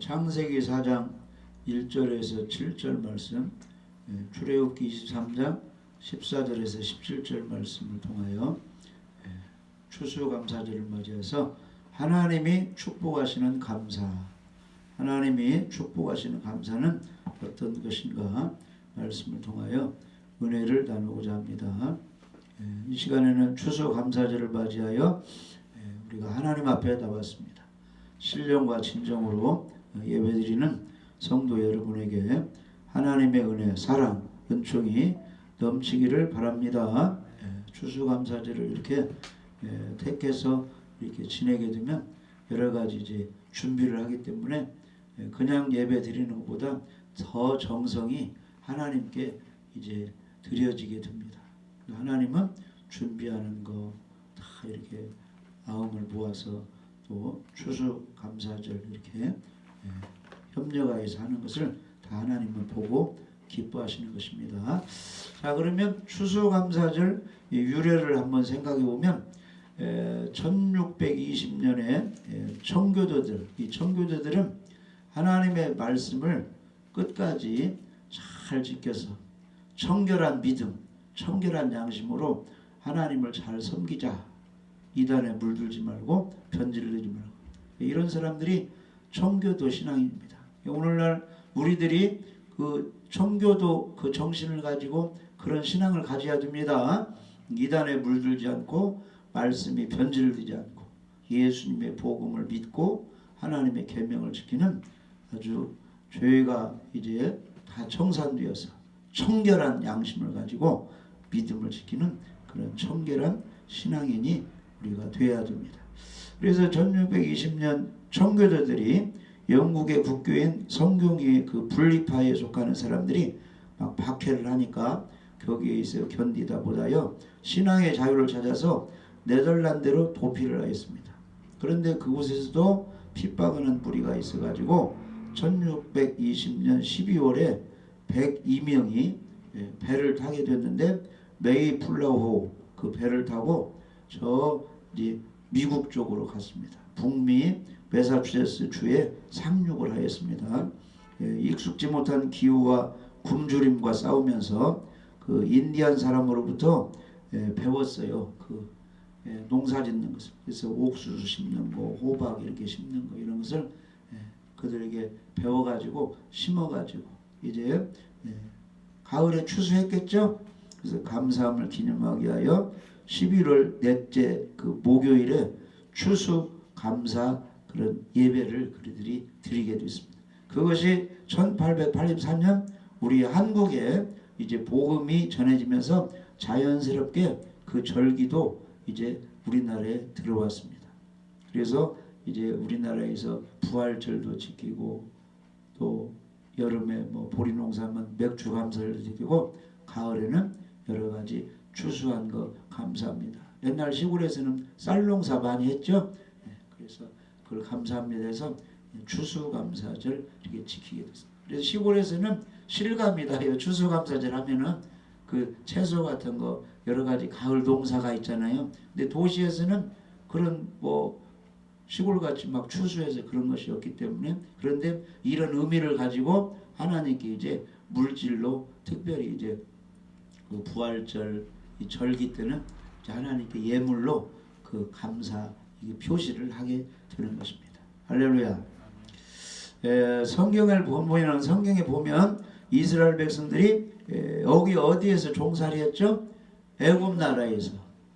창세기 4장 1절에서 7절 말씀, 출애굽기 23장 14절에서 17절 말씀을 통하여 추수감사절을 맞이해서 하나님이 축복하시는 감사, 하나님이 축복하시는 감사는 어떤 것인가 말씀을 통하여 은혜를 나누고자 합니다. 이 시간에는 추수감사절을 맞이하여 우리가 하나님 앞에 나왔습니다. 신령과 진정으로 예배드리는 성도 여러분에게 하나님의 은혜, 사랑, 은총이 넘치기를 바랍니다. 추수감사절을 이렇게 택해서 이렇게 지내게 되면 여러 가지 이제 준비를 하기 때문에 그냥 예배 드리는 것보다 더 정성이 하나님께 이제 드려지게 됩니다. 하나님은 준비하는 거 다 이렇게 마음을 모아서 또 추수감사절 이렇게 협력하여서 하는 것을 다 하나님은 보고 기뻐하시는 것입니다. 자, 그러면 추수감사절 유래를 한번 생각해 보면 1620년에 청교도들, 이 청교도들은 하나님의 말씀을 끝까지 잘 지켜서 청결한 믿음, 청결한 양심으로 하나님을 잘 섬기자. 이단에 물들지 말고 변질되지 말고, 이런 사람들이 청교도 신앙입니다. 오늘날 우리들이 그 청교도 그 정신을 가지고 그런 신앙을 가져야 됩니다. 이단에 물들지 않고 말씀이 변질되지 않고 예수님의 복음을 믿고 하나님의 계명을 지키는 아주 죄가 이제 다 청산되어서 청결한 양심을 가지고 믿음을 지키는 그런 청결한 신앙인이 우리가 돼야 됩니다. 그래서 1620년 청교도들이 영국의 국교인 성경의 그 분리파에 속하는 사람들이 막 박해를 하니까 거기에 있어 견디다 보다요 신앙의 자유를 찾아서 네덜란드로 도피를 하였습니다. 그런데 그곳에서도 핍박하는 무리가 있어가지고 1620년 12월에 102명이 배를 타게 됐는데 메이플라우 그 배를 타고 저 이제 미국 쪽으로 갔습니다. 북미 매사추세츠 주에 상륙을 하였습니다. 익숙지 못한 기후와 굶주림과 싸우면서 그 인디안 사람으로부터 배웠어요. 그 농사 짓는 것을. 그래서 옥수수 심는 거, 호박 이렇게 심는 거 이런 것을 그들에게 배워가지고 심어가지고 이제 가을에 추수했겠죠. 그래서 감사함을 기념하기 위하여 11월 넷째 그 목요일에 추수 감사 그런 예배를 그들이 드리게 됐습니다. 그것이 1883년 우리 한국에 이제 복음이 전해지면서 자연스럽게 그 절기도 이제 우리나라에 들어왔습니다. 그래서 이제 우리나라에서 부활절도 지키고 또 여름에 뭐 보리농사하면 맥주 감사를 지키고 가을에는 여러 가지 추수한 거 감사합니다. 옛날 시골에서는 쌀농사 많이 했죠. 그래서 그걸 감사합니다 해서 추수감사절 이렇게 지키게 됐습니다. 그래서 시골에서는 실감이다. 추수감사절 하면은 그 채소 같은 거 여러 가지 가을 농사가 있잖아요. 근데 도시에서는 그런 뭐 시골같이 막 추수해서 그런 것이 없기 때문에, 그런데 이런 의미를 가지고 하나님께 이제 물질로 특별히 이제 그 부활절 이 절기 때는 하나님께 예물로 그 감사 표시를 하게 되는 것입니다. 할렐루야. 성경을 보면 성경에 보면 이스라엘 백성들이 여기 어디에서 종살이했죠? 애굽 나라에서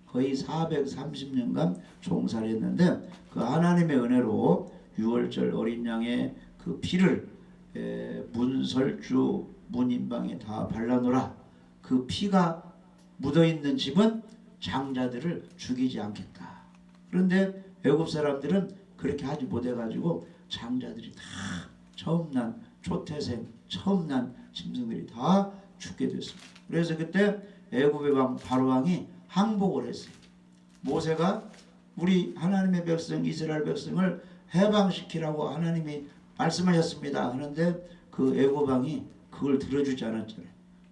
거의 430년간 종살이했는데 그 하나님의 은혜로 유월절 어린 양의 그 피를 문설주 문인방에 다 발라놓으라. 그 피가 묻어있는 집은 장자들을 죽이지 않겠다. 그런데 애굽 사람들은 그렇게 하지 못해가지고 장자들이 다 처음 난 초태생 처음 난 짐승들이 다 죽게 됐습니다. 그래서 그때 애굽의 왕 바로왕이 항복을 했어요. 모세가 우리 하나님의 백성 이스라엘 백성을 해방시키라고 하나님이 말씀하셨습니다. 하는데 그 애굽 왕이 그걸 들어주지 않았잖아요.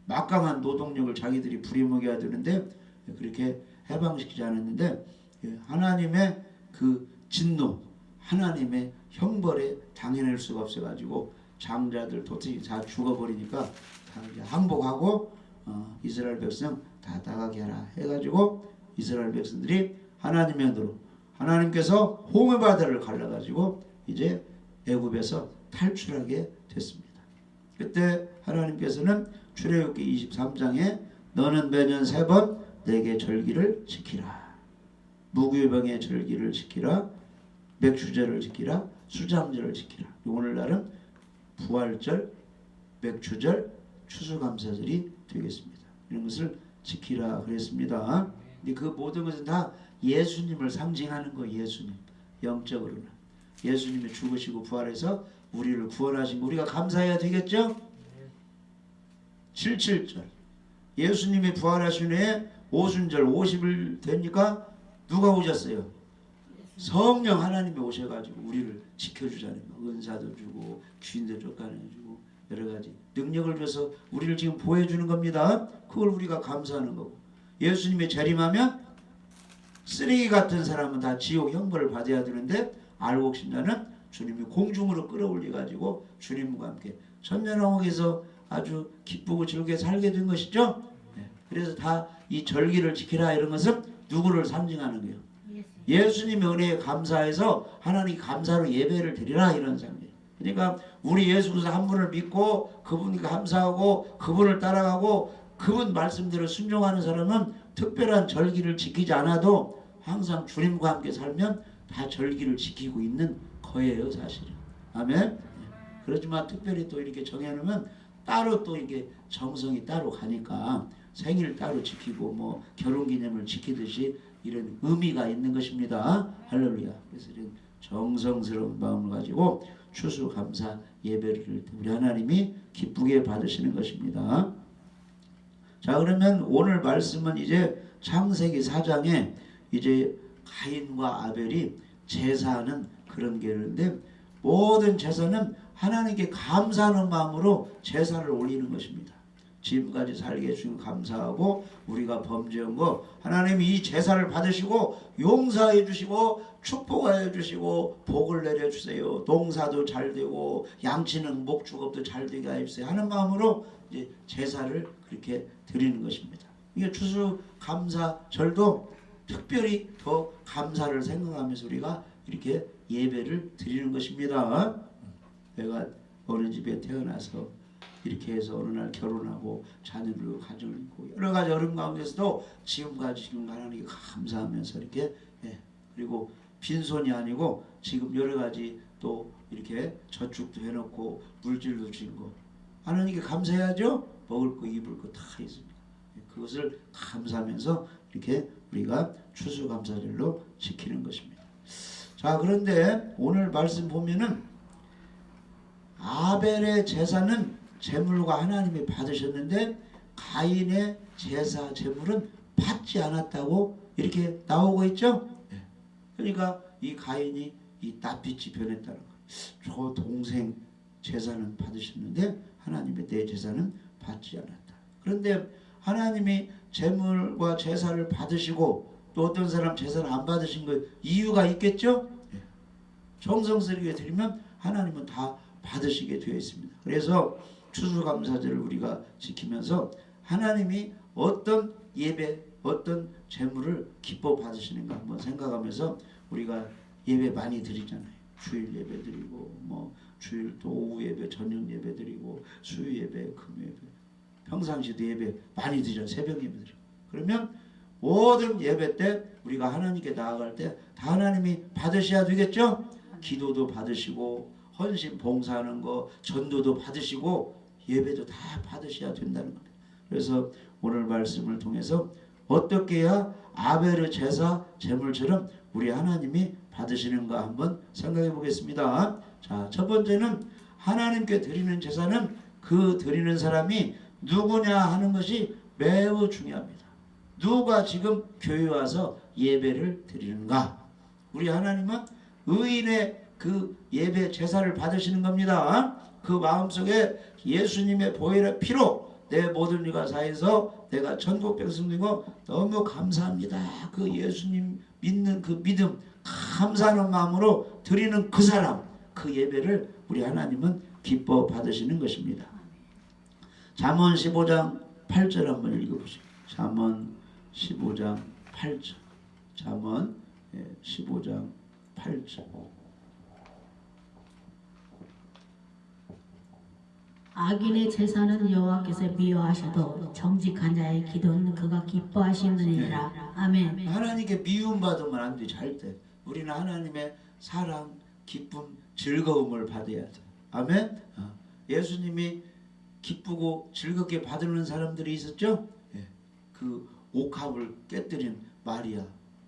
막강한 노동력을 자기들이 부려먹여야 되는데 그렇게 해방시키지 않았는데 하나님의 그 진노, 하나님의 형벌에 당해낼 수가 없어가지고 장자들 도토리 다 죽어버리니까 다 이제 항복하고 이스라엘 백성 다 나가게 하라 해가지고 이스라엘 백성들이 하나님의 눈으로 하나님께서 홍해 바다를 갈라가지고 이제 애굽에서 탈출하게 됐습니다. 그때 하나님께서는 출애굽기 23장에 너는 매년 3번 내게 절기를 지키라. 무교병의 절기를 지키라. 맥추절을 지키라. 수장절을 지키라. 오늘날은 부활절, 맥추절, 추수감사절이 되겠습니다. 이런 것을 지키라 그랬습니다. 근데 그 모든 것은 다 예수님을 상징하는 거예요. 예수님. 영적으로는. 예수님이 죽으시고 부활해서 우리를 구원하신 거 우리가 감사해야 되겠죠? 77절. 예수님이 부활하신 후에 오순절 50일 되니까 누가 오셨어요? 성령 하나님이 오셔가지고 우리를 지켜주잖아요. 은사도 주고 귀인도 쫓아내주고 여러 가지 능력을 줘서 우리를 지금 보호해주는 겁니다. 그걸 우리가 감사하는 거고 예수님이 재림하면 쓰레기 같은 사람은 다 지옥 형벌을 받아야 되는데 알곡신자는 주님이 공중으로 끌어올려가지고 주님과 함께 천년왕국에서 아주 기쁘고 즐겁게 살게 된 것이죠. 그래서 다 이 절기를 지키라 이런 것은 누구를 상징하는 거예요? 예수님의 은혜에 감사해서 하나님 감사로 예배를 드리라 이런 상징. 그러니까 우리 예수 그리스도 한 분을 믿고 그분께 감사하고 그분을 따라가고 그분 말씀대로 순종하는 사람은 특별한 절기를 지키지 않아도 항상 주님과 함께 살면 다 절기를 지키고 있는 거예요, 사실은. 아멘. 그렇지만 특별히 또 이렇게 정해놓으면 따로 또 이게 정성이 따로 가니까 생일 따로 지키고 뭐 결혼기념을 지키듯이 이런 의미가 있는 것입니다. 할렐루야. 그래서 이런 정성스러운 마음을 가지고 추수감사 예배를 우리 하나님이 기쁘게 받으시는 것입니다. 자, 그러면 오늘 말씀은 이제 창세기 4장에 이제 가인과 아벨이 제사하는 그런 게 있는데 모든 제사는 하나님께 감사하는 마음으로 제사를 올리는 것입니다. 지금까지 살게 해주신 감사하고 우리가 범죄한 거 하나님이 이 제사를 받으시고 용서해 주시고 축복해 주시고 복을 내려주세요. 농사도 잘 되고 양치는 목축업도 잘 되게 하십시오 하는 마음으로 이제 제사를 그렇게 드리는 것입니다. 이게 추수감사절도 특별히 더 감사를 생각하면서 우리가 이렇게 예배를 드리는 것입니다. 내가 어느 집에 태어나서 이렇게 해서 어느 날 결혼하고 자녀를 가정을 있고 여러 가지 어려움 가운데서도 지금까지 지금 하나님께 감사하면서 이렇게 그리고 빈손이 아니고 지금 여러 가지 또 이렇게 저축도 해놓고 물질도 준 거 하나님께 감사해야죠. 먹을 거 입을 거 다 있습니다. 그것을 감사하면서 이렇게 우리가 추수감사절로 지키는 것입니다. 자, 그런데 오늘 말씀 보면은 아벨의 제사는 제물과 하나님이 받으셨는데 가인의 제사 제물은 받지 않았다고 이렇게 나오고 있죠. 그러니까 이 가인이 이 낯빛이 변했다는 거예요. 저 동생 제사는 받으셨는데 하나님의 내 제사는 받지 않았다. 그런데 하나님이 제물과 제사를 받으시고 또 어떤 사람 제사를 안 받으신 거 이유가 있겠죠. 정성스럽게 드리면 하나님은 다 받으시게 되어 있습니다. 그래서 추수감사절을 우리가 지키면서 하나님이 어떤 예배, 어떤 제물을 기뻐 받으시는가 한번 생각하면서 우리가 예배 많이 드리잖아요. 주일 예배 드리고 뭐 주일 또 오후 예배, 저녁 예배 드리고 수요 예배, 금 예배, 평상시도 예배 많이 드리잖아요. 새벽 예배 드리고. 그러면 모든 예배 때 우리가 하나님께 나아갈 때 다 하나님이 받으셔야 되겠죠? 기도도 받으시고 헌신 봉사하는 거 전도도 받으시고 예배도 다 받으셔야 된다는 겁니다. 그래서 오늘 말씀을 통해서 어떻게 해야 아벨의 제사 제물처럼 우리 하나님이 받으시는가 한번 생각해 보겠습니다. 자, 첫 번째는 하나님께 드리는 제사는 그 드리는 사람이 누구냐 하는 것이 매우 중요합니다. 누가 지금 교회 와서 예배를 드리는가? 우리 하나님은 의인의 그 예배 제사를 받으시는 겁니다. 그 마음속에 예수님의 보혈의 피로 내 모든 일과 사이에서 내가 천국 백성 되고 너무 감사합니다. 그 예수님 믿는 그 믿음 감사하는 마음으로 드리는 그 사람 그 예배를 우리 하나님은 기뻐 받으시는 것입니다. 잠언 15장 8절 한번 읽어보시죠. 잠언 15장 8절. 잠언 15장 8절. 악인의 제사는 여호와께서 미워하셔도 정직한 자의 기도는 그가 기뻐하시느니라. 아멘. 하나님께 미움받으면 안 돼. 절대. 우리는 하나님의 사랑, 기쁨, 즐거움을 받아야 돼. 아멘. 예수님이 기쁘고 즐겁게 받는 사람들이 있었죠. 그 옥합을 깨뜨린 마리아,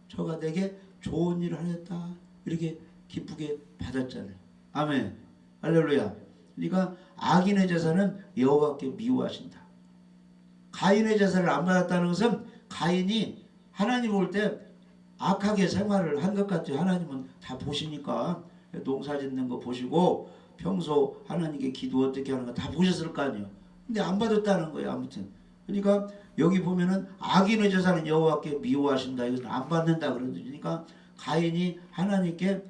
저가 내게 좋은 일을 하였다 이렇게 기쁘게 받았잖아요. 아멘. 할렐루야. 그러니까 악인의 제사는 여호와께 미워하신다. 가인의 제사를 안 받았다는 것은 가인이 하나님 볼 때 악하게 생활을 한 것 같아요. 하나님은 다 보시니까 농사 짓는 거 보시고 평소 하나님께 기도 어떻게 하는 거 다 보셨을 거 아니에요. 근데 안 받았다는 거예요. 아무튼 그러니까 여기 보면은 악인의 제사는 여호와께 미워하신다. 이것은 안 받는다 그러니까 가인이 하나님께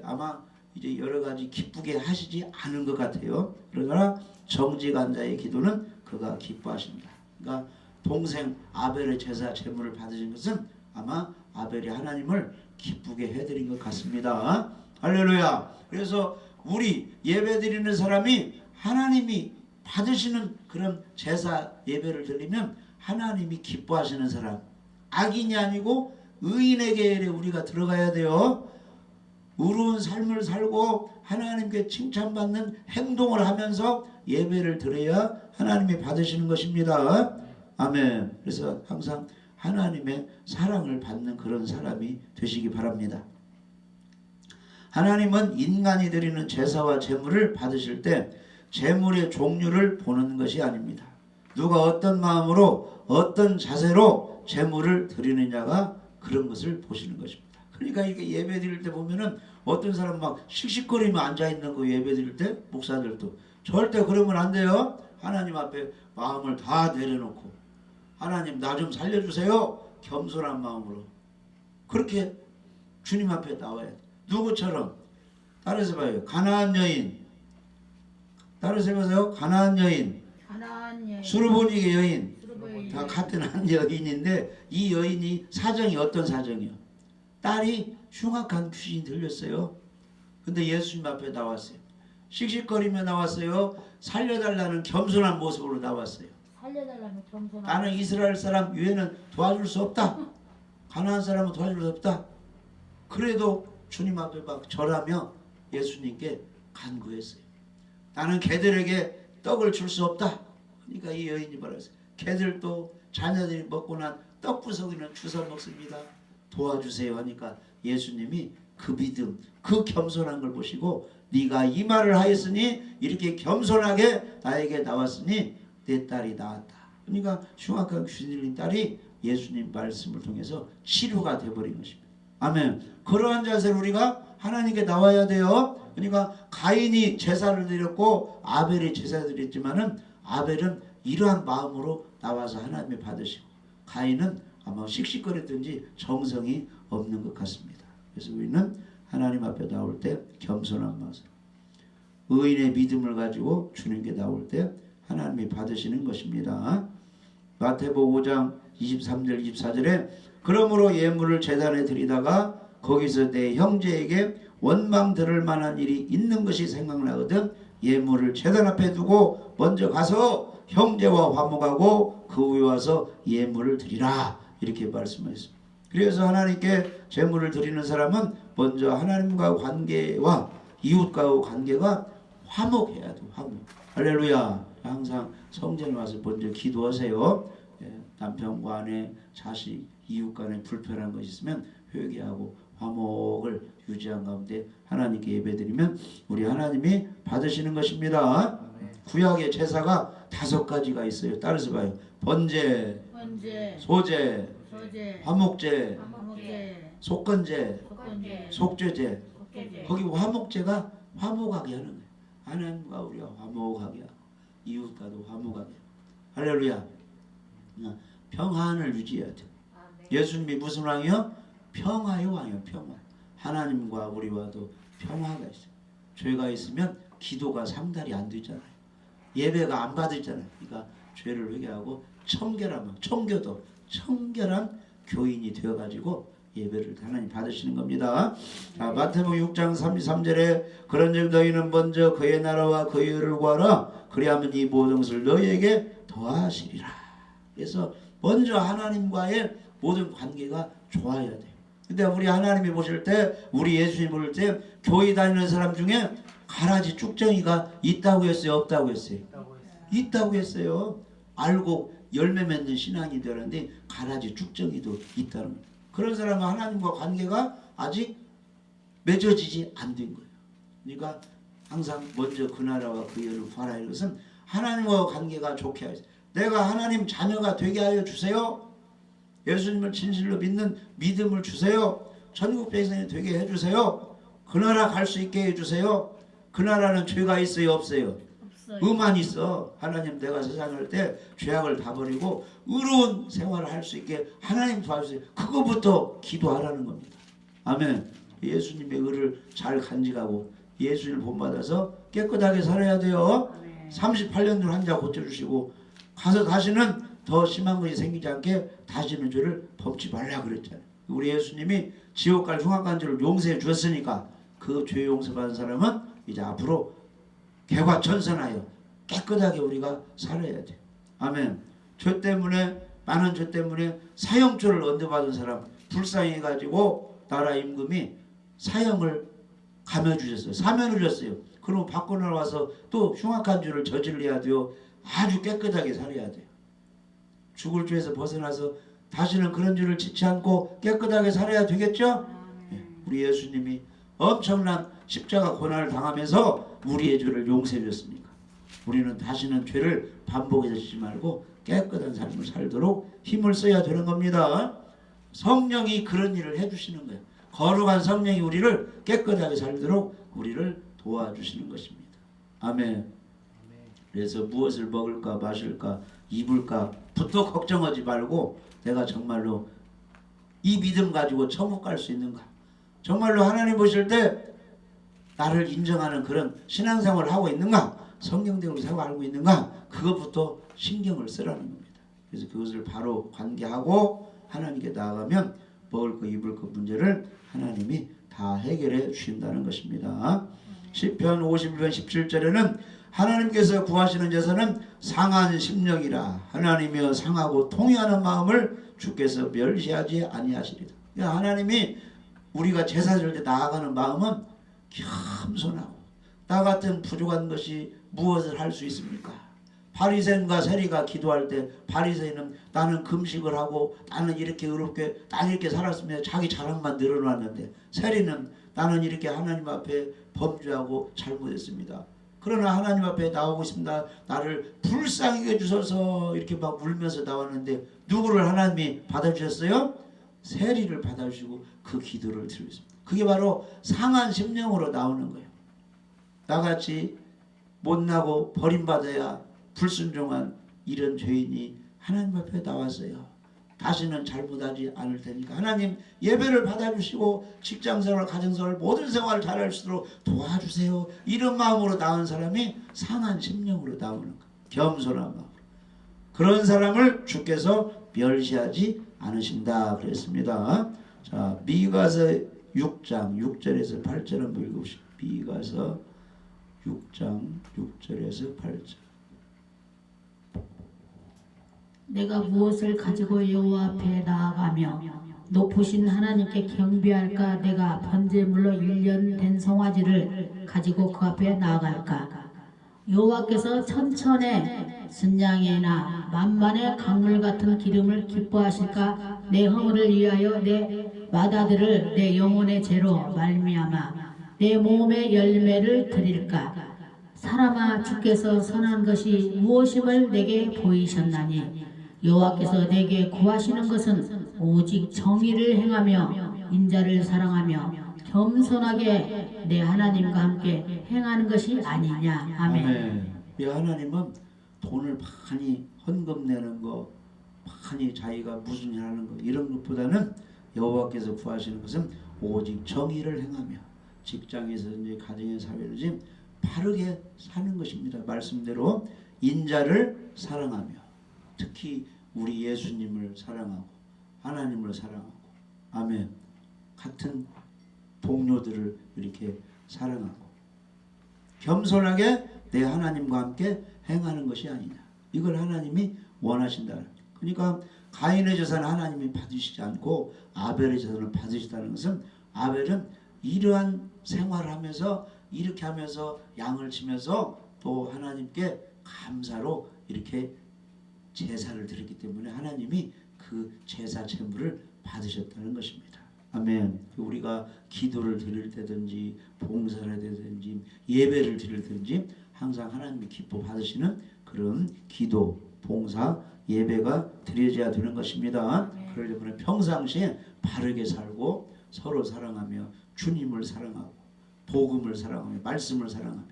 아마 이제 여러 가지 기쁘게 하시지 않은 것 같아요. 그러나 정직한 자의 기도는 그가 기뻐하신다. 그러니까 동생 아벨의 제사 제물을 받으신 것은 아마 아벨이 하나님을 기쁘게 해드린 것 같습니다. 할렐루야. 그래서 우리 예배 드리는 사람이 하나님이 받으시는 그런 제사 예배를 드리면 하나님이 기뻐하시는 사람, 악인이 아니고 의인의 계열에 우리가 들어가야 돼요. 의로운 삶을 살고 하나님께 칭찬받는 행동을 하면서 예배를 드려야 하나님이 받으시는 것입니다. 아멘. 그래서 항상 하나님의 사랑을 받는 그런 사람이 되시기 바랍니다. 하나님은 인간이 드리는 제사와 제물을 받으실 때 제물의 종류를 보는 것이 아닙니다. 누가 어떤 마음으로 어떤 자세로 제물을 드리느냐가 그런 것을 보시는 것입니다. 그러니까 이렇게 예배 드릴 때 보면은 어떤 사람 막 씩씩거리며 앉아있는 거 예배 드릴 때 목사들도 절대 그러면 안 돼요. 하나님 앞에 마음을 다 내려놓고 하나님 나 좀 살려주세요. 겸손한 마음으로 그렇게 주님 앞에 나와야 돼. 누구처럼? 따라서 봐요. 가나안 여인. 따라서 해보세요. 가나안 여인. 수르보니게 여인. 다 같은 한 여인인데 이 여인이 사정이 어떤 사정이요? 딸이 흉악한 귀신이 들렸어요. 근데 예수님 앞에 나왔어요. 씩씩거리며 나왔어요. 살려달라는 겸손한 모습으로 나왔어요. 살려달라는 겸손한. 나는 이스라엘 사람 외에는 도와줄 수 없다. 가나안 사람은 도와줄 수 없다. 그래도 주님 앞에 막 절하며 예수님께 간구했어요. 나는 개들에게 떡을 줄 수 없다. 그러니까 이 여인이 말했어요. 개들도 자녀들이 먹고 난 떡부서기는 주워 먹습니다. 도와주세요 하니까 예수님이 그 믿음, 그 겸손한 걸 보시고 네가 이 말을 하였으니 이렇게 겸손하게 나에게 나왔으니 내 딸이 나았다. 그러니까 흉악한 귀신 들린 딸이 예수님 말씀을 통해서 치료가 되어버린 것입니다. 아멘. 그러한 자세로 우리가 하나님께 나와야 돼요. 그러니까 가인이 제사를 드렸고 아벨이 제사를 드렸지만은 아벨은 이러한 마음으로 나와서 하나님이 받으시고 가인은 아마 씩씩거렸든지 정성이 없는 것 같습니다. 그래서 우리는 하나님 앞에 나올 때 겸손한 마음, 의인의 믿음을 가지고 주님께 나올 때 하나님이 받으시는 것입니다. 마태복음 5장 23절 24절에 그러므로 예물을 제단에 드리다가 거기서 내 형제에게 원망 들을 만한 일이 있는 것이 생각나거든 예물을 제단 앞에 두고 먼저 가서 형제와 화목하고 그 후에 와서 예물을 드리라 이렇게 말씀하셨습니다. 그래서 하나님께 제물을 드리는 사람은 먼저 하나님과 관계와 이웃과의 관계가 화목해야 돼. 화목. 할렐루야. 항상 성전에 와서 먼저 기도하세요. 남편과 아내, 자식, 이웃 간에 불편한 것이 있으면 회개하고 화목을 유지한 가운데 하나님께 예배드리면 우리 하나님이 받으시는 것입니다. 구약의 제사가 5가지가 있어요. 따라서 봐요. 번제, 소제, 화목제, 속건제, 속죄제. 거기 화목제가 화목하게 하는 거예요. 하나님과 우리가 화목하게 하고 이웃과도 화목하게 하고. 할렐루야. 평안을 유지해야 돼. 예수님이 무슨 왕이요? 평화의 왕이요. 평화. 하나님과 우리와도 평화가 있어요. 죄가 있으면 기도가 상달이 안 되잖아요. 예배가 안 받으잖아요. 그러니까 죄를 회개하고 청교도 청결한 교인이 되어가지고 예배를 하나님 받으시는 겁니다. 자, 마태복음 6장 33절에 그런즉 너희는 먼저 그의 나라와 그의 의를 구하라. 그리하면 이 모든 것을 너희에게 더하시리라. 그래서 먼저 하나님과의 모든 관계가 좋아야 돼요. 근데 우리 하나님이 보실 때, 우리 예수님 볼 때 교회 다니는 사람 중에 가라지 쭉정이가 있다고 했어요, 없다고 했어요? 있다고 했어요. 알고 열매 맺는 신앙이 되는데 가라지 쭉정이도 있다는 거예요. 그런 사람은 하나님과 관계가 아직 맺어지지 안 된 거예요. 그러니까 항상 먼저 그 나라와 그 의를 구하라. 이것은 하나님과 관계가 좋게 하세요. 내가 하나님 자녀가 되게 하여 주세요. 예수님을 진실로 믿는 믿음을 주세요. 천국 백성이 되게 해주세요. 그 나라 갈 수 있게 해주세요. 그 나라는 죄가 있어요, 없어요? 의만 있어. 하나님, 내가 세상을 할 때 죄악을 다 버리고 의로운 생활을 할 수 있게 하나님 도와주세요. 그거부터 기도하라는 겁니다. 아멘. 예수님의 의를 잘 간직하고 예수를 본받아서 깨끗하게 살아야 돼요. 38년 전 환자 고쳐주시고 가서 다시는 더 심한 것이 생기지 않게 다시는 죄를 범치 말라 그랬잖아요. 우리 예수님이 지옥 갈 흉악 간 죄를 용서해 주었으니까 그 죄 용서받은 사람은 이제 앞으로 개과천선하여 깨끗하게 우리가 살아야 돼. 아멘. 죄 때문에, 많은 죄 때문에 사형죄를 언도받은 사람 불쌍히 가지고 나라 임금이 사형을 감해주셨어요. 사면을 줬어요. 그럼 받고 나와서 또 흉악한 죄를 저질러야 돼요. 아주 깨끗하게 살아야 돼요. 죽을 죄에서 벗어나서 다시는 그런 죄를 짓지 않고 깨끗하게 살아야 되겠죠? 우리 예수님이 엄청난 십자가 고난을 당하면서 우리의 죄를 용서해 줬습니까? 우리는 다시는 죄를 반복해서 짓지 말고 깨끗한 삶을 살도록 힘을 써야 되는 겁니다. 성령이 그런 일을 해주시는 거예요. 거룩한 성령이 우리를 깨끗하게 살도록 우리를 도와주시는 것입니다. 아멘. 그래서 무엇을 먹을까 마실까 입을까 부터 걱정하지 말고 내가 정말로 이 믿음 가지고 천국 갈 수 있는가, 정말로 하나님 보실 때 나를 인정하는 그런 신앙생활을 하고 있는가, 성경대로 생활하고 있는가, 그것부터 신경을 쓰라는 겁니다. 그래서 그것을 바로 관계하고 하나님께 나아가면 먹을 거 입을 거 문제를 하나님이 다 해결해 주신다는 것입니다. 시편 51편 17절에는 하나님께서 구하시는 제사는 상한 심령이라 하나님이여 상하고 통회하는 마음을 주께서 멸시하지 아니하시리라. 그러니까 하나님이 우리가 제사 드릴 때 나아가는 마음은 겸손하고, 나 같은 부족한 것이 무엇을 할 수 있습니까? 바리새인과 세리가 기도할 때 바리새인은 나는 금식을 하고 나는 이렇게 의롭게 나는 이렇게 살았으면 자기 자랑만 늘어났는데, 세리는 나는 이렇게 하나님 앞에 범죄하고 잘못했습니다. 그러나 하나님 앞에 나오고 있습니다. 나를 불쌍히 해주셔서 이렇게 막 울면서 나왔는데 누구를 하나님이 받아주셨어요? 세리를 받아주시고 그 기도를 드리겠습니다. 그게 바로 상한 심령으로 나오는 거예요. 나같이 못나고 버림받아야 불순종한 이런 죄인이 하나님 앞에 나왔어요. 다시는 잘못하지 않을 테니까 하나님 예배를 받아주시고 직장생활, 가정생활, 모든 생활을 잘할 수 있도록 도와주세요. 이런 마음으로 나온 사람이 상한 심령으로 나오는 거예요. 겸손한 마음. 그런 사람을 주께서 멸시하지 않으신다 그랬습니다. 자, 미가서 6장 6절에서 8절 한번 읽읍시다. 미가서 6장 6절에서 8절. 내가 무엇을 가지고 여호와 앞에 나아가며 높으신 하나님께 경배할까? 내가 번제물로 1년 된 송아지를 가지고 그 앞에 나아갈까? 여호와께서 천천의 순양이나 만만의 강물 같은 기름을 기뻐하실까? 내 허물을 위하여 내 맏아들을 내 영혼의 죄로 말미암아 내 몸의 열매를 드릴까? 사람아, 주께서 선한 것이 무엇임을 내게 보이셨나니 여호와께서 내게 구하시는 것은 오직 정의를 행하며 인자를 사랑하며 겸손하게 내 하나님과 함께 행하는 것이 아니냐. 아멘. 이 하나님은 돈을 많이 헌금 내는 거, 많이 자기가 무슨 일 하는 거 이런 것보다는 여호와께서 구하시는 것은 오직 정의를 행하며 직장에서든지 가정의 사회든지 바르게 사는 것입니다. 말씀대로 인자를 사랑하며 특히 우리 예수님을 사랑하고 하나님을 사랑하고 아멘 같은 동료들을 이렇게 사랑하고 겸손하게 내 하나님과 함께 행하는 것이 아니냐. 이걸 하나님이 원하신다는. 그러니까 가인의 제사는 하나님이 받으시지 않고 아벨의 제사를 받으시다는 것은 아벨은 이러한 생활을 하면서 이렇게 하면서 양을 치면서 또 하나님께 감사로 이렇게 제사를 드렸기 때문에 하나님이 그 제사 제물을 받으셨다는 것입니다. 아멘. 우리가 기도를 드릴 때든지 봉사를 하든지 예배를 드릴 때든지 항상 하나님이 기뻐 받으시는 그런 기도, 봉사, 예배가 드려져야 되는 것입니다. 그러려면 평상시에 바르게 살고 서로 사랑하며 주님을 사랑하고 복음을 사랑하며 말씀을 사랑하며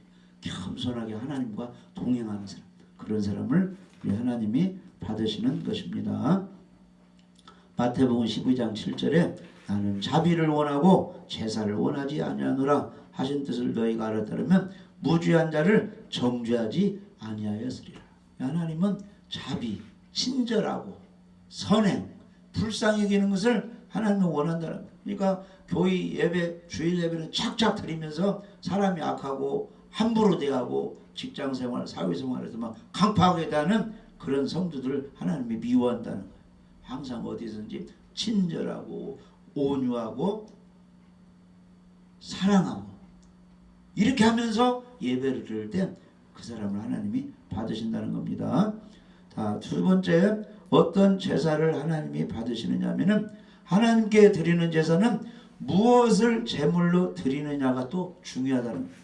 겸손하게 하나님과 동행하는 사람, 그런 사람을 우리 하나님이 받으시는 것입니다. 마태복음 12장 7절에 나는 자비를 원하고 제사를 원하지 아니하노라 하신 뜻을 너희가 알았다면 무죄한 자를 정죄하지 아니하였으리라. 하나님은 자비, 친절하고 선행, 불쌍히 여기는 것을 하나님은 원한다는 거예요. 그러니까 교회 예배, 주일 예배는 착착 드리면서 사람이 악하고 함부로 대하고 직장생활, 사회생활에서 막 강팍하게 대하는 그런 성도들을 하나님이 미워한다는 거예요. 항상 어디든지 친절하고 온유하고 사랑하고 이렇게 하면서 예배를 드릴 때 그 사람을 하나님이 받으신다는 겁니다. 자, 두 번째 어떤 제사를 하나님이 받으시느냐 하면은 하나님께 드리는 제사는 무엇을 제물로 드리느냐가 또 중요하다는 거예요.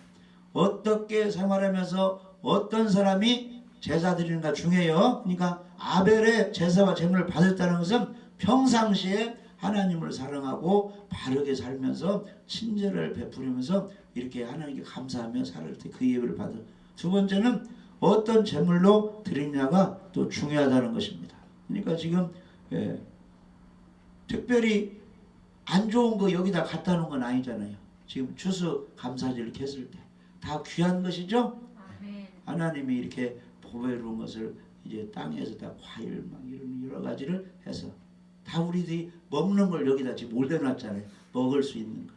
어떻게 생활하면서 어떤 사람이 제사 드리는가 중요해요. 그러니까 아벨의 제사와 제물을 받았다는 것은 평상시에 하나님을 사랑하고 바르게 살면서 친절을 베푸면서 이렇게 하나님께 감사하며 살 때 그 예배를 받아. 두 번째는 어떤 제물로 드리냐가 또 중요하다는 것입니다. 그러니까 지금 특별히 안 좋은 거 여기다 갖다 놓은 건 아니잖아요. 지금 추수 감사절 이렇게 했을 때 다 귀한 것이죠. 아멘. 하나님이 이렇게 보배로운 것을 이제 땅에서 다 과일 막 이런 여러 가지를 해서 다 우리들이 먹는 걸 여기다 지금 올려놨잖아요. 먹을 수 있는 걸.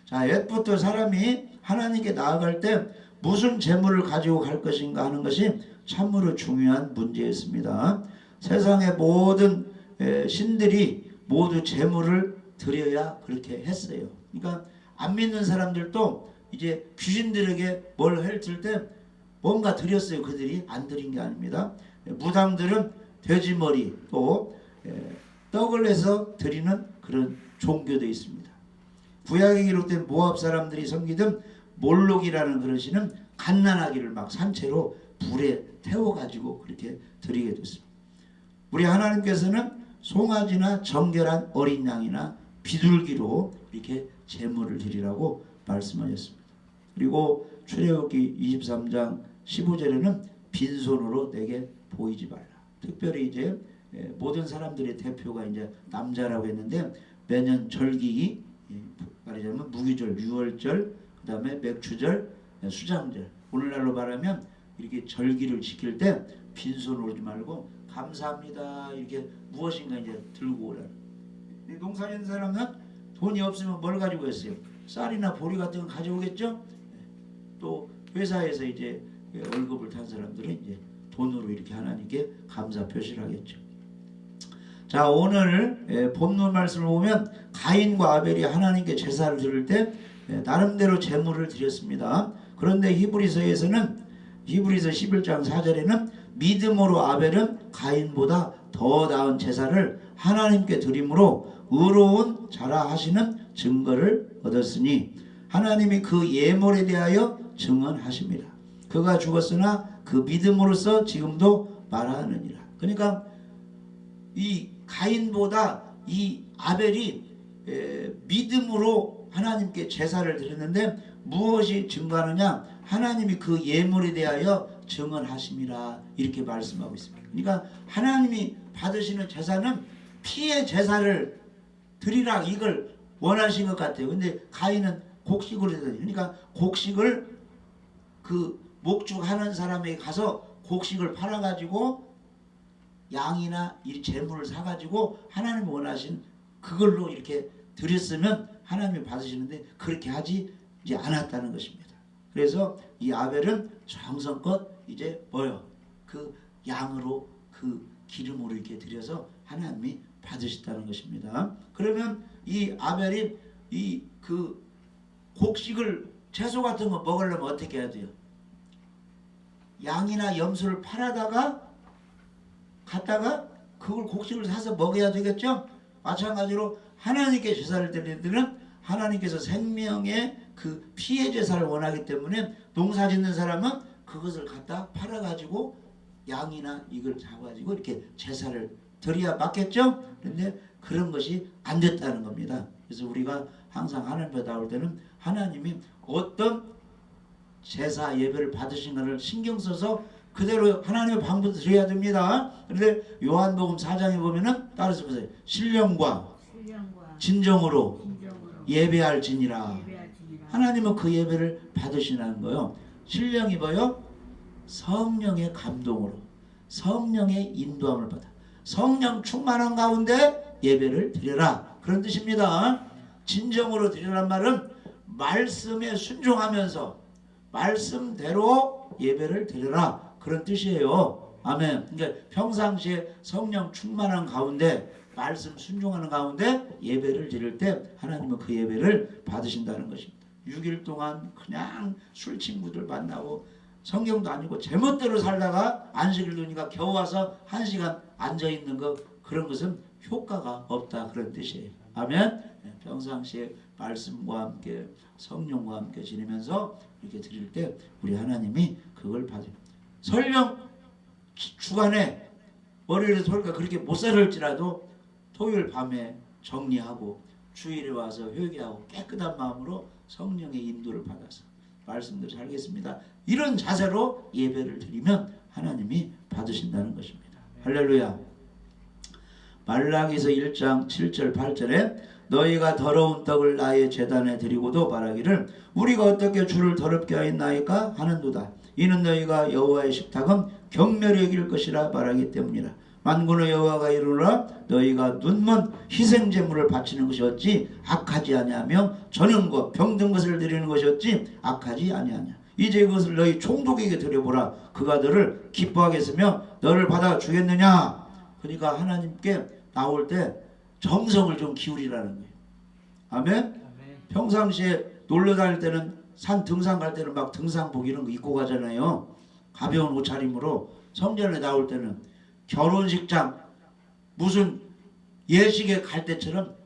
자, 옛부터 사람이 하나님께 나아갈 때 무슨 재물을 가지고 갈 것인가 하는 것이 참으로 중요한 문제였습니다. 세상의 모든 신들이 모두 재물을 드려야 그렇게 했어요. 그러니까 안 믿는 사람들도 이제 귀신들에게 뭘 했을 때 뭔가 드렸어요. 그들이 안 드린 게 아닙니다. 무당들은 돼지머리 또 떡을 내서 드리는 그런 종교도 있습니다. 구약에 기록된 모압 사람들이 섬기던 몰록이라는 그릇이는 갓난아기를 막 산채로 불에 태워가지고 그렇게 드리게 됐습니다. 우리 하나님께서는 송아지나 정결한 어린 양이나 비둘기로 이렇게 제물을 드리라고 말씀하셨습니다. 그리고 출애굽기 23장 15절에는 빈손으로 내게 보이지 말라. 특별히 이제 모든 사람들의 대표가 이제 남자라고 했는데 매년 절기 말하자면 무기절, 유월절, 그 다음에 맥추절, 수장절. 오늘날로 말하면 이렇게 절기를 지킬 때 빈손으로 오지 말고 감사합니다 이렇게 무엇인가 이제 들고 오라는. 농사 짓는 사람은 돈이 없으면 뭘 가지고 했어요? 쌀이나 보리 같은 거 가져오겠죠. 또 회사에서 이제 월급을 탄 사람들은 이제 돈으로 이렇게 하나님께 감사 표시를 하겠죠. 자, 오늘 본문 말씀을 보면 가인과 아벨이 하나님께 제사를 드릴 때 나름대로 제물을 드렸습니다. 그런데 히브리서에서는 히브리서 11장 4절에는 믿음으로 아벨은 가인보다 더 나은 제사를 하나님께 드림으로 의로운 자라 하시는 증거를 얻었으니 하나님이 그 예물에 대하여 증언하십니다. 그가 죽었으나 그 믿음으로써 지금도 말하느니라. 그러니까 이 가인보다 이 아벨이 믿음으로 하나님께 제사를 드렸는데 무엇이 증거하느냐? 하나님이 그 예물에 대하여 증언하심이라 이렇게 말씀하고 있습니다. 그러니까 하나님이 받으시는 제사는 피의 제사를 드리라 이걸 원하신 것 같아요. 근데 가인은 곡식으로 해야 돼. 그러니까 곡식을 그 목축하는 사람에게 가서 곡식을 팔아가지고 양이나 이 재물을 사가지고 하나님 원하신 그걸로 이렇게 드렸으면 하나님이 받으시는데 그렇게 하지 이제 않았다는 것입니다. 그래서 이 아벨은 정성껏 이제 뭐요? 그 양으로 그 기름으로 이렇게 드려서 하나님이 받으셨다는 것입니다. 그러면 이 아벨이 이 그 곡식을 채소 같은 거 먹으려면 어떻게 해야 돼요? 양이나 염소를 팔아다가 갔다가 그걸 곡식을 사서 먹어야 되겠죠? 마찬가지로 하나님께 제사를 드리는 데는 하나님께서 생명의 그 피의 제사를 원하기 때문에 농사 짓는 사람은 그것을 갖다 팔아가지고 양이나 이걸 잡아가지고 이렇게 제사를 드려야 맞겠죠? 그런데 그런 것이 안 됐다는 겁니다. 그래서 우리가 항상 하나님 앞에 나올 때는 하나님이 어떤 제사 예배를 받으신 것을 신경 써서 그대로 하나님의 방법을 드려야 됩니다. 그런데 요한복음 4장에 보면은 따라서 보세요. 신령과 진정으로 예배할지니라. 하나님은 그 예배를 받으시는 거예요. 신령이 뭐요? 성령의 감동으로 성령의 인도함을 받아 성령 충만한 가운데 예배를 드려라 그런 뜻입니다. 진정으로 드리란 말은 말씀에 순종하면서 말씀대로 예배를 드려라 그런 뜻이에요. 아멘. 그러니까 평상시에 성령 충만한 가운데 말씀 순종하는 가운데 예배를 드릴 때 하나님은 그 예배를 받으신다는 것입니다. 6일 동안 그냥 술 친구들 만나고 성경도 아니고 제멋대로 살다가 안식일 두니까 겨우 와서 1시간 앉아있는 거 그런 것은 효과가 없다 그런 뜻이에요. 아멘. 평상시에 말씀과 함께 성령과 함께 지내면서 이렇게 드릴 때 우리 하나님이 그걸 받아요. 설령 주간에 월요일에 토요일까 그렇게 못 살을지라도 토요일 밤에 정리하고 주일에 와서 회개하고 깨끗한 마음으로 성령의 인도를 받아서 말씀대로 살겠습니다. 이런 자세로 예배를 드리면 하나님이 받으신다는 것입니다. 할렐루야. 말라기서 1장 7절 8절에 너희가 더러운 떡을 나의 제단에 드리고도 말하기를 우리가 어떻게 주를 더럽게 하였나이까 하는도다. 이는 너희가 여호와의 식탁은 경멸히 여길 것이라 말하기 때문이라. 만군의 여호와가 이르노라 너희가 눈먼 희생제물을 바치는 것이 어찌 악하지 아니하며 전염과 병든 것을 드리는 것이 어찌 악하지 아니하냐. 이제 그것을 너희 총독에게 드려보라. 그가 너를 기뻐하겠으며 너를 받아 주겠느냐. 그러니까 하나님께 나올 때 정성을 좀 기울이라는 거예요. 아멘? 평상시에 놀러 다닐 때는 산 등산 갈 때는 막 등산복 이런 거 입고 가잖아요. 가벼운 옷차림으로. 성전에 나올 때는 결혼식장 무슨 예식에 갈 때처럼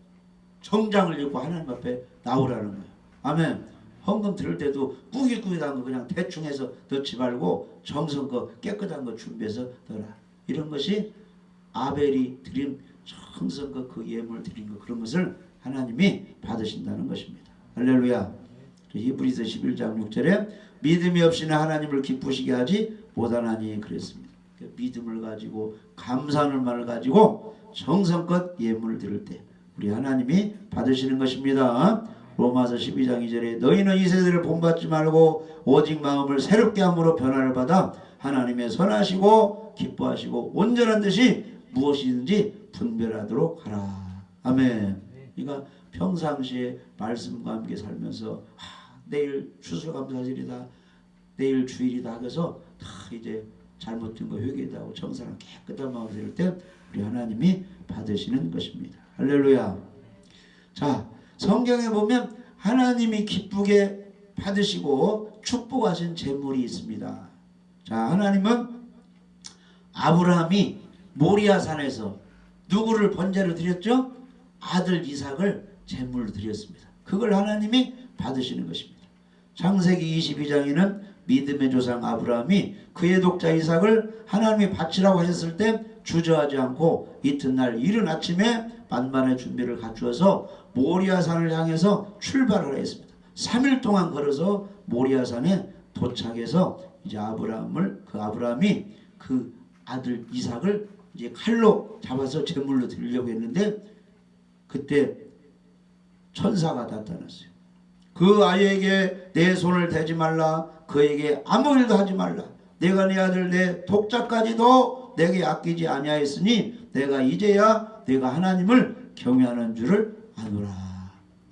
정장을 입고 하나님 앞에 나오라는 거예요. 아멘. 헌금 들을 때도 꾸깃꾸깃한 거 그냥 대충 해서 넣지 말고 정성껏 깨끗한 거 준비해서 넣어라. 이런 것이 아벨이 드린 정성껏 그 예물 드린 거 그런 것을 하나님이 받으신다는 것입니다. 할렐루야. 히브리서 11장 6절에 믿음이 없이는 하나님을 기쁘시게 하지 못하나니 그랬습니다. 믿음을 가지고 감사함을 가지고 정성껏 예물을 드릴 때 우리 하나님이 받으시는 것입니다. 로마서 12장 2절에 너희는 이 세대를 본받지 말고 오직 마음을 새롭게 함으로 변화를 받아 하나님의 선하시고 기뻐하시고 온전한 뜻이 무엇이든지 분별하도록 하라. 아멘. 그러니까 평상시에 말씀과 함께 살면서 내일 추수감사절이다, 내일 주일이다 해서 다 이제 잘못된 거 회개도 하고 정사랑 깨끗한 마음으로 될 때 우리 하나님이 받으시는 것입니다. 할렐루야. 자, 성경에 보면 하나님이 기쁘게 받으시고 축복하신 제물이 있습니다. 자, 하나님은 아브라함이 모리아산에서 누구를 번제로 드렸죠? 아들 이삭을 제물로 드렸습니다. 그걸 하나님이 받으시는 것입니다. 창세기 22장에는 믿음의 조상 아브라함이 그의 독자 이삭을 하나님이 바치라고 하셨을 때 주저하지 않고 이튿날 이른 아침에 만반의 준비를 갖추어서 모리아산을 향해서 출발을 했습니다. 3일 동안 걸어서 모리아산에 도착해서 이제 아브라함이 그 아들 이삭을 이제 칼로 잡아서 제물로 드리려고 했는데 그때 천사가 나타났어요. 그 아이에게 내 손을 대지 말라. 그에게 아무 일도 하지 말라. 내가 내 아들 내 독자까지도 내게 아끼지 아니하였으니 내가 이제야 내가 하나님을 경외하는 줄을 아노라.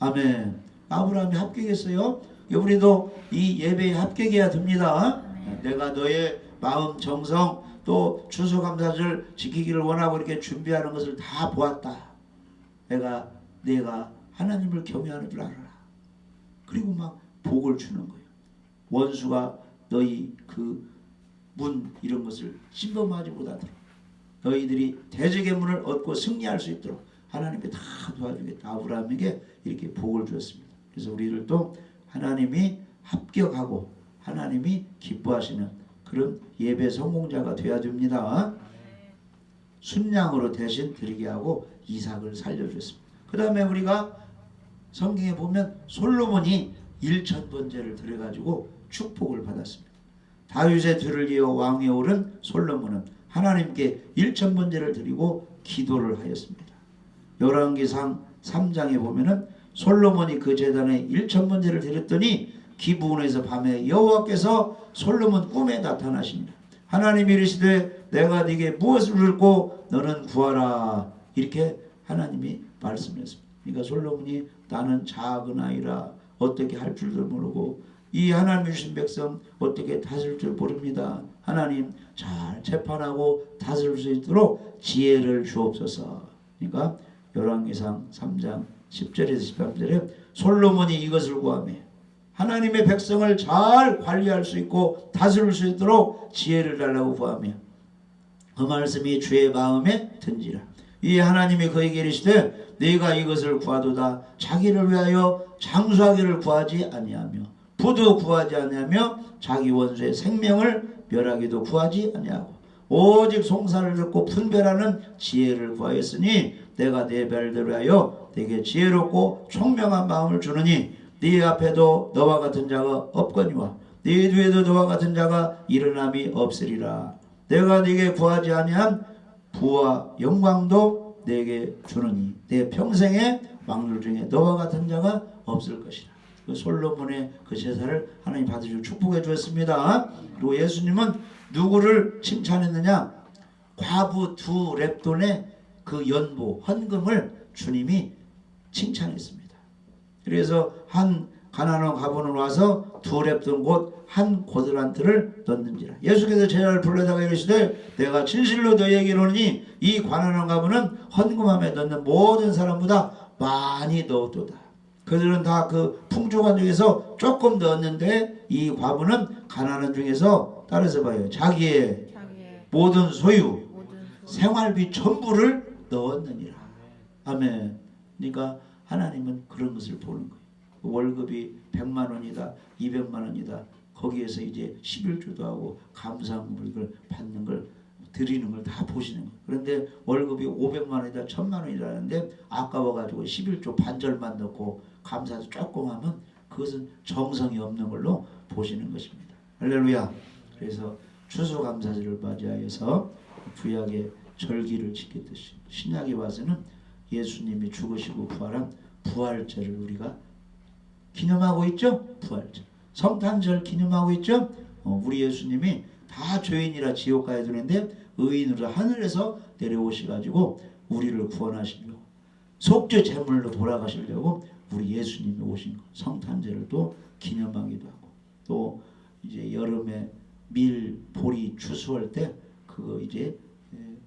아멘. 아브라함이 합격했어요. 우리도 이 예배에 합격해야 됩니다. 내가 너의 마음 정성 또 추수감사절 지키기를 원하고 이렇게 준비하는 것을 다 보았다. 내가 하나님을 경외하는 줄 알아라. 그리고 막 복을 주는 거예요. 원수가 너희 그 문 이런 것을 침범하지 못하도록 너희들이 대적의 문을 얻고 승리할 수 있도록 하나님이 다 도와주겠다. 아브라함에게 이렇게 복을 주었습니다. 그래서 우리들도 하나님이 합격하고 하나님이 기뻐하시는 그런 예배 성공자가 되어야 됩니다. 순양으로 대신 드리게 하고 이삭을 살려주었습니다. 그 다음에 우리가 성경에 보면 솔로몬이 1000번제를 드려가지고 축복을 받았습니다. 다윗의 뒤를 이어 왕위에 오른 솔로몬은 하나님께 1000번제를 드리고 기도를 하였습니다. 열왕기상 3장에 보면은 솔로몬이 그 제단에 1000번제를 드렸더니 기브온에서 밤에 여호와께서 솔로몬 꿈에 나타나시니라. 하나님이 이르시되 내가 네게 무엇을 묻고 너는 구하라. 이렇게 하나님이 말씀했습니다. 그러니까 솔로몬이 나는 작은 아이라 어떻게 할 줄도 모르고 이 하나님 주신 백성 어떻게 다스릴 줄 모릅니다. 하나님 잘 재판하고 다스릴 수 있도록 지혜를 주옵소서. 그러니까 열왕기상 3장 10절에서 13절에 솔로몬이 이것을 구하며 하나님의 백성을 잘 관리할 수 있고 다스릴 수 있도록 지혜를 달라고 구하며 그 말씀이 주의 마음에 든지라. 이 하나님이 그에게 이르시되 네가 이것을 구하도다. 자기를 위하여 장수하기를 구하지 아니하며 부도 구하지 아니하며 자기 원수의 생명을 멸하기도 구하지 아니하고 오직 송사를 듣고 분별하는 지혜를 구하였으니 내가 네 별대로 하여 네게 지혜롭고 총명한 마음을 주느니 네 앞에도 너와 같은 자가 없거니와 네 뒤에도 너와 같은 자가 일어남이 없으리라. 내가 네게 구하지 아니한 부와 영광도 네게 주느니 내 평생에 왕들 중에 너와 같은 자가 없을 것이라. 그 솔로몬의 그 제사를 하나님 받으시고 축복해 주었습니다. 그리고 예수님은 누구를 칭찬했느냐? 과부 두 렙돈의 그 연보 헌금을 주님이 칭찬했습니다. 그래서 한 가나안 과부는 와서 두 렙돈 곧 한 고드란트를 넣는지라. 예수께서 제자를 불러다가 이르시되 내가 진실로 너희에게 이르노니 이 가나안 과부는 헌금함에 넣는 모든 사람보다 많이 넣었도다. 그들은 다 그 풍족한 중에서 조금 넣었는데 이 과부는 가난한 중에서 따라서 봐요. 자기의 모든 소유 생활비 전부를 넣었느니라. 아멘. 그러니까 하나님은 그런 것을 보는 거예요. 월급이 100만 원이다 200만 원이다 거기에서 이제 11조도 하고 감사함을 이걸 받는 걸 드리는 걸 다 보시는 거예요. 그런데 월급이 500만 원이다 1000만 원이라는데 아까워가지고 11조 반절만 넣고 감사도 조금 하면 그것은 정성이 없는 걸로 보시는 것입니다. 할렐루야. 그래서 추수감사절을 맞이하여서 구약의 절기를 지켰듯이 신약에 와서는 예수님이 죽으시고 부활한 부활절을 우리가 기념하고 있죠. 부활절. 성탄절 기념하고 있죠. 우리 예수님이 다 죄인이라 지옥 가야 되는데 의인으로 하늘에서 내려오셔가지고 우리를 구원하시려고 속죄 제물로 돌아가시려고 우리 예수님이 오신 거. 성탄절을 또 기념하기도 하고 또 이제 여름에 밀 보리 추수할 때 그거 이제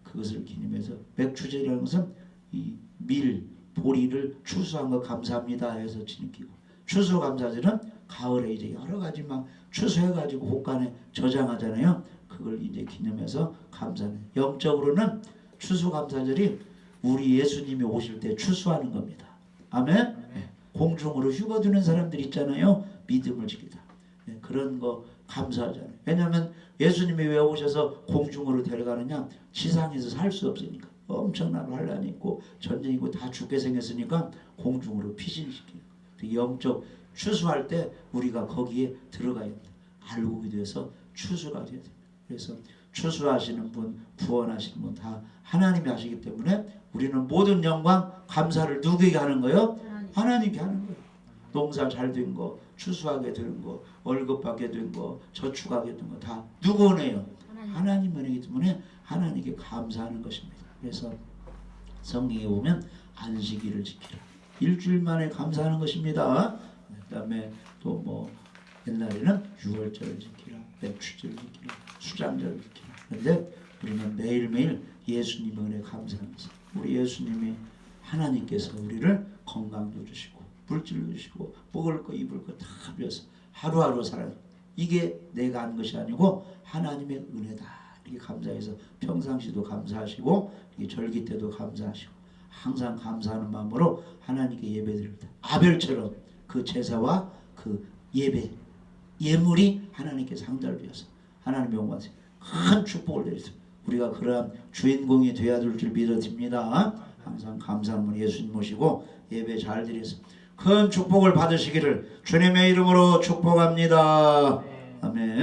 그것을 기념해서 맥추제라는 것은 이 밀 보리를 추수한 거 감사합니다 해서 지키고 추수감사절은 가을에 이제 여러 가지 막 추수해가지고 곳간에 저장하잖아요. 그걸 이제 기념해서 감사해요. 영적으로는 추수감사절이 우리 예수님이 오실 때 추수하는 겁니다. 아멘. 네. 공중으로 휴거두는 사람들 있잖아요. 믿음을 지키다. 네. 그런 거 감사하잖아요. 왜냐하면 예수님이 왜 오셔서 공중으로 데려가느냐? 지상에서 살 수 없으니까. 엄청난 환란이 있고 전쟁이 있고 다 죽게 생겼으니까 공중으로 피신시키는 거예요. 영적 추수할 때 우리가 거기에 들어가야 됩니다. 알고 기도해서 추수가 돼야 됩니다. 그래서 추수하시는 분, 구원하시는 분 다 하나님이 하시기 때문에 우리는 모든 영광, 감사를 누구에게 하는 거예요? 하나님께 하는 거예요. 농사 잘 된 거, 추수하게 된 거, 월급 받게 된 거, 저축하게 된 거 다 누구 은혜요? 하나님 은혜이기 때문에 하나님께 감사하는 것입니다. 그래서 성경에 보면 안식일을 지키라. 일주일 만에 감사하는 것입니다. 그다음에 또 뭐 옛날에는 유월절을 지키라, 맥주절을 지키라, 수장절을 지키라. 그런데 우리는 매일매일 예수님 은혜 감사하면서 우리 예수님이 하나님께서 우리를 건강도 주시고 물질도 주시고 먹을 거 입을 거 다 주셔서 하루하루 살아요. 이게 내가 한 것이 아니고 하나님의 은혜다. 이렇게 감사해서 평상시도 감사하시고 절기 때도 감사하시고 항상 감사하는 마음으로 하나님께 예배드립니다. 아벨처럼 그 제사와 그 예배 예물이 하나님께서 상달되어서 하나님의 영광에 큰 축복을 내리십니다. 우리가 그러한 주인공이 되어야 될 줄 믿어집니다. 항상 감사함을 예수님 모시고 예배 잘 드려서 큰 축복을 받으시기를 주님의 이름으로 축복합니다. 아멘.